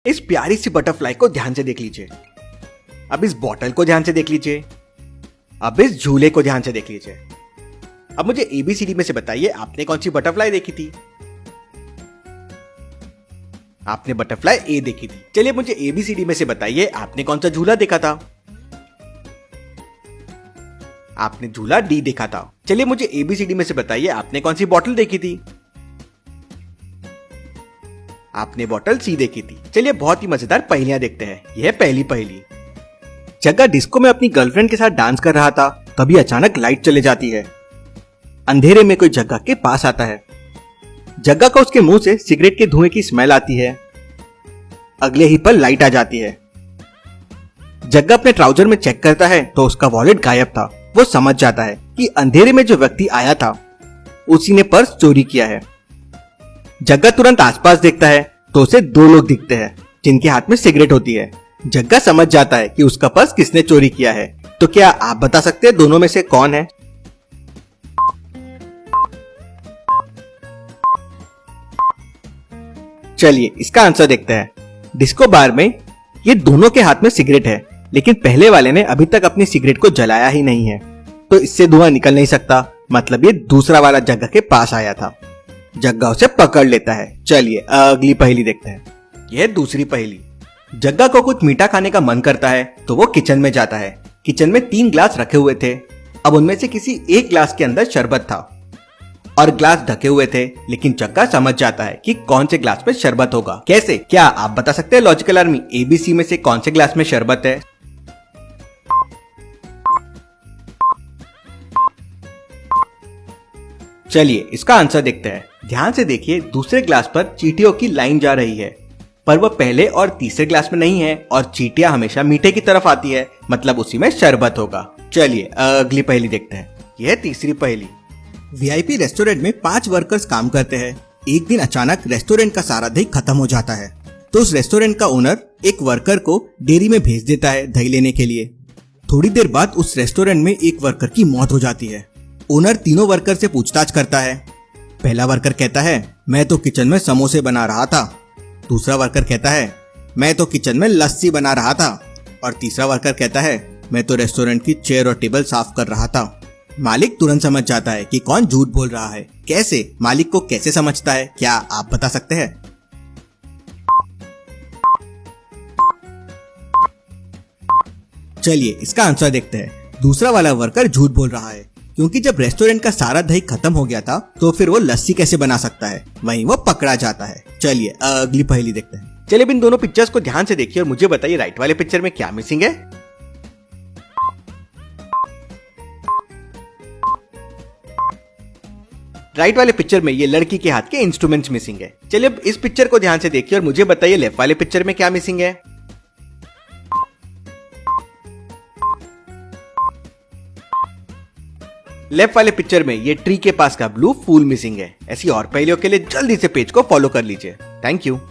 इस प्यारी सी बटरफ्लाई को ध्यान से देख लीजिए। अब इस बॉटल को ध्यान से देख लीजिए। अब इस झूले को ध्यान से देख लीजिए। अब मुझे एबीसीडी में से बताइए, आपने कौन सी बटरफ्लाई देखी थी? आपने बटरफ्लाई ए देखी थी। चलिए मुझे एबीसीडी में से बताइए, आपने कौन सा झूला देखा था? आपने झूला डी देखा था। चलिए मुझे एबीसीडी में से बताइए, आपने कौन सी बॉटल देखी थी? आपने बॉटल सी देखी थी। चलिए बहुत ही मजेदार पहेलियां देखते हैं। यह पहली पहेली। जग्गा डिस्को में अपनी गर्लफ्रेंड के साथ डांस कर रहा था, तभी अचानक लाइट चले जाती है। अंधेरे में कोई जग्गा के पास आता है। जग्गा को उसके मुंह से सिगरेट के धुएं की स्मेल आती है। अगले ही पल लाइट आ जाती है। जग्गा अपने ट्राउजर में चेक करता है तो उसका वॉलेट गायब था। वो समझ जाता है कि अंधेरे में जो व्यक्ति आया था उसी ने पर्स चोरी किया है। जग्गा तुरंत आसपास देखता है तो उसे दो लोग दिखते हैं जिनके हाथ में सिगरेट होती है। जग्गा समझ जाता है कि उसका पर्स किसने चोरी किया है। तो क्या आप बता सकते हैं दोनों में से कौन है? चलिए इसका आंसर देखते हैं। डिस्को बार में ये दोनों के हाथ में सिगरेट है, लेकिन पहले वाले ने अभी तक अपनी सिगरेट को जलाया ही नहीं है, तो इससे धुआं निकल नहीं सकता। मतलब ये दूसरा वाला जग्गा के पास आया था। जग्गा उसे पकड़ लेता है। चलिए अगली पहेली देखते हैं। यह दूसरी पहेली। जग्गा को कुछ मीठा खाने का मन करता है तो वो किचन में जाता है। किचन में 3 ग्लास रखे हुए थे। अब उनमें से किसी एक ग्लास के अंदर शरबत था और ग्लास ढके हुए थे, लेकिन जग्गा समझ जाता है कि कौन से ग्लास में शरबत होगा। कैसे? क्या आप बता सकते हैं लॉजिकल आर्मी, एबीसी में से कौन से ग्लास में शरबत है? चलिए इसका आंसर देखते हैं। ध्यान से देखिए, दूसरे ग्लास पर चींटियों की लाइन जा रही है, पर वह पहले और तीसरे ग्लास में नहीं है और चींटियां हमेशा मीठे की तरफ आती है, मतलब उसी में शरबत होगा। चलिए अगली पहेली देखते हैं। यह तीसरी पहेली। वीआईपी रेस्टोरेंट में 5 वर्कर्स काम करते हैं। एक दिन अचानक रेस्टोरेंट का सारा दही खत्म हो जाता है, तो उस रेस्टोरेंट का ओनर एक वर्कर को डेयरी में भेज देता है दही लेने के लिए। थोड़ी देर बाद उस रेस्टोरेंट में एक वर्कर की मौत हो जाती है। ओनर तीनों वर्कर से पूछताछ करता है। पहला वर्कर कहता है, मैं तो किचन में समोसे बना रहा था। दूसरा वर्कर कहता है, मैं तो किचन में लस्सी बना रहा था। और तीसरा वर्कर कहता है, मैं तो रेस्टोरेंट की चेयर और टेबल साफ कर रहा था। मालिक तुरंत समझ जाता है कि कौन झूठ बोल रहा है। कैसे? मालिक को कैसे समझता है, क्या आप बता सकते हैं? चलिए इसका आंसर देखते हैं। दूसरा वाला वर्कर झूठ बोल रहा है, क्योंकि जब रेस्टोरेंट का सारा दही खत्म हो गया था तो फिर वो लस्सी कैसे बना सकता है? वहीं वो पकड़ा जाता है। चलिए अगली पहेली देखते हैं। चलिए इन दोनों पिक्चर्स को ध्यान से देखिए और मुझे बताइए राइट वाले पिक्चर में क्या मिसिंग है? राइट वाले पिक्चर में ये लड़की के हाथ के इंस्ट्रूमेंट्स मिसिंग है। चलिए अब इस पिक्चर को ध्यान से देखिए और मुझे बताइए लेफ्ट वाले पिक्चर में क्या मिसिंग है? लेफ्ट वाले पिक्चर में ये ट्री के पास का ब्लू फूल मिसिंग है। ऐसी और पहेलियों के लिए जल्दी से पेज को फॉलो कर लीजिए। Thank you.